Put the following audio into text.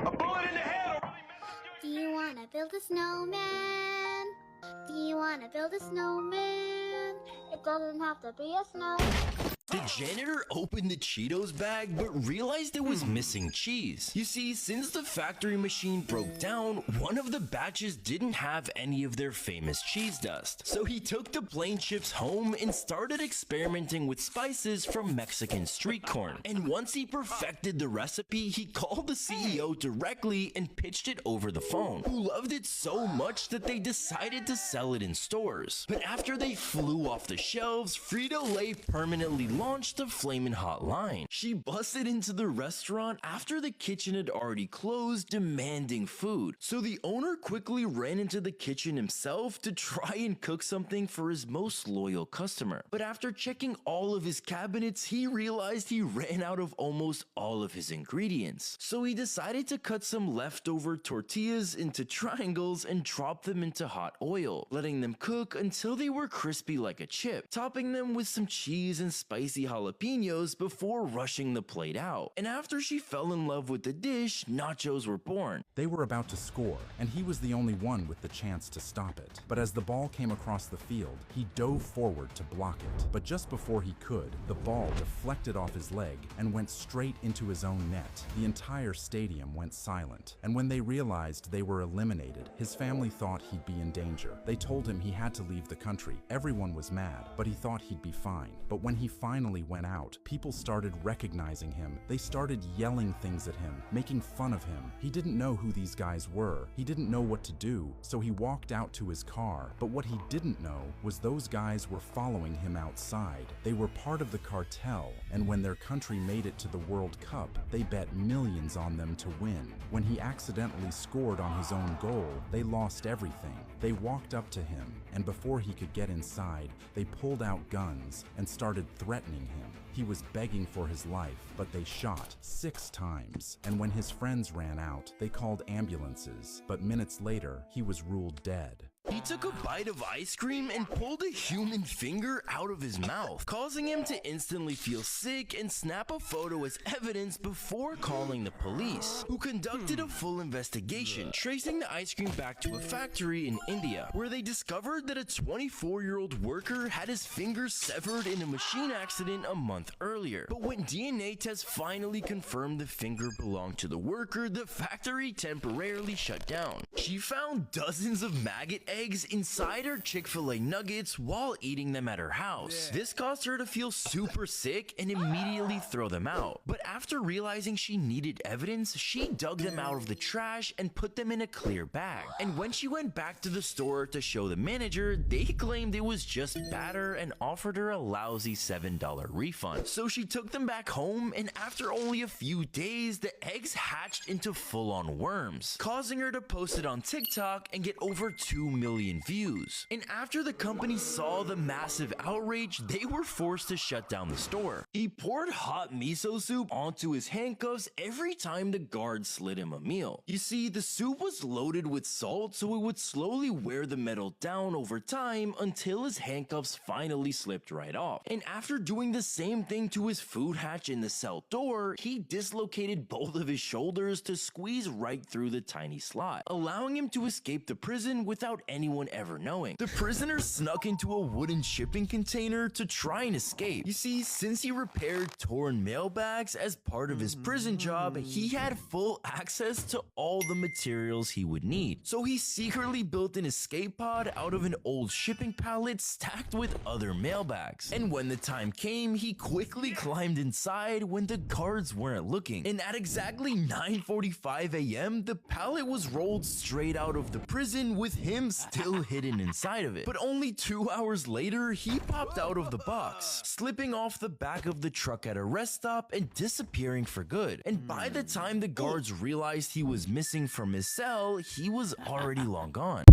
A bullet in the head will really Do you wanna build a snowman? Do you wanna build a snowman? It doesn't have to be a snow. The janitor opened the Cheetos bag but realized it was missing cheese. You see, since the factory machine broke down, one of the batches didn't have any of their famous cheese dust. So he took the plain chips home and started experimenting with spices from Mexican street corn. And once he perfected the recipe, he called the CEO directly and pitched it over the phone, who loved it so much that they decided to sell it in stores. But after they flew off the shelves, Frito-Lay permanently launched a flamin' hot line. She busted into the restaurant after the kitchen had already closed, demanding food. So the owner quickly ran into the kitchen himself to try and cook something for his most loyal customer. But after checking all of his cabinets, he realized he ran out of almost all of his ingredients. So he decided to cut some leftover tortillas into triangles and drop them into hot oil, letting them cook until they were crispy like a chip, topping them with some cheese and spicy jalapenos before rushing the plate out. And after she fell in love with the dish, nachos were born. They were about to score, and he was the only one with the chance to stop it. But as the ball came across the field, he dove forward to block it. But just before he could, the ball deflected off his leg and went straight into his own net. The entire stadium went silent, and when they realized they were eliminated, his family thought he'd be in danger. They told him he had to leave the country. Everyone was mad, but he thought he'd be fine. But when he finally went out, people started recognizing him. They started yelling things at him, making fun of him. He didn't know who these guys were. He didn't know what to do, so he walked out to his car. But what he didn't know was those guys were following him outside. They were part of the cartel, and when their country made it to the World Cup, they bet millions on them to win. When he accidentally scored on his own goal, they lost everything. They walked up to him, and before he could get inside, they pulled out guns and started threatening him. He was begging for his life, but they shot 6 times. And when his friends ran out, they called ambulances. But minutes later, he was ruled dead. He took a bite of ice cream and pulled a human finger out of his mouth, causing him to instantly feel sick and snap a photo as evidence before calling the police, who conducted a full investigation, tracing the ice cream back to a factory in India, where they discovered that a 24-year-old worker had his finger severed in a machine accident a month earlier. But when DNA tests finally confirmed the finger belonged to the worker, the factory temporarily shut down. She found dozens of maggot eggs inside her Chick-fil-A nuggets while eating them at her house. This caused her to feel super sick and immediately throw them out. But after realizing she needed evidence, she dug them out of the trash and put them in a clear bag. And when she went back to the store to show the manager, they claimed it was just batter and offered her a lousy $7 refund. So she took them back home, and after only a few days, the eggs hatched into full-on worms, causing her to post it on TikTok and get over 2 million views. And after the company saw the massive outrage, they were forced to shut down the store. He poured hot miso soup onto his handcuffs every time the guard slid him a meal. You see, the soup was loaded with salt, so it would slowly wear the metal down over time until his handcuffs finally slipped right off. And after doing the same thing to his food hatch in the cell door, he dislocated both of his shoulders to squeeze right through the tiny slot, allowing him to escape the prison without anyone ever knowing. The prisoner snuck into a wooden shipping container to try and escape. You see, since he repaired torn mailbags as part of his prison job, he had full access to all the materials he would need. So he secretly built an escape pod out of an old shipping pallet stacked with other mailbags. And when the time came, he quickly climbed inside when the guards weren't looking. And at exactly 9:45 a.m., the pallet was rolled straight out of the prison with him still hidden inside of it. But only 2 hours later, he popped out of the box, slipping off the back of the truck at a rest stop and disappearing for good. And by the time the guards realized he was missing from his cell, he was already long gone.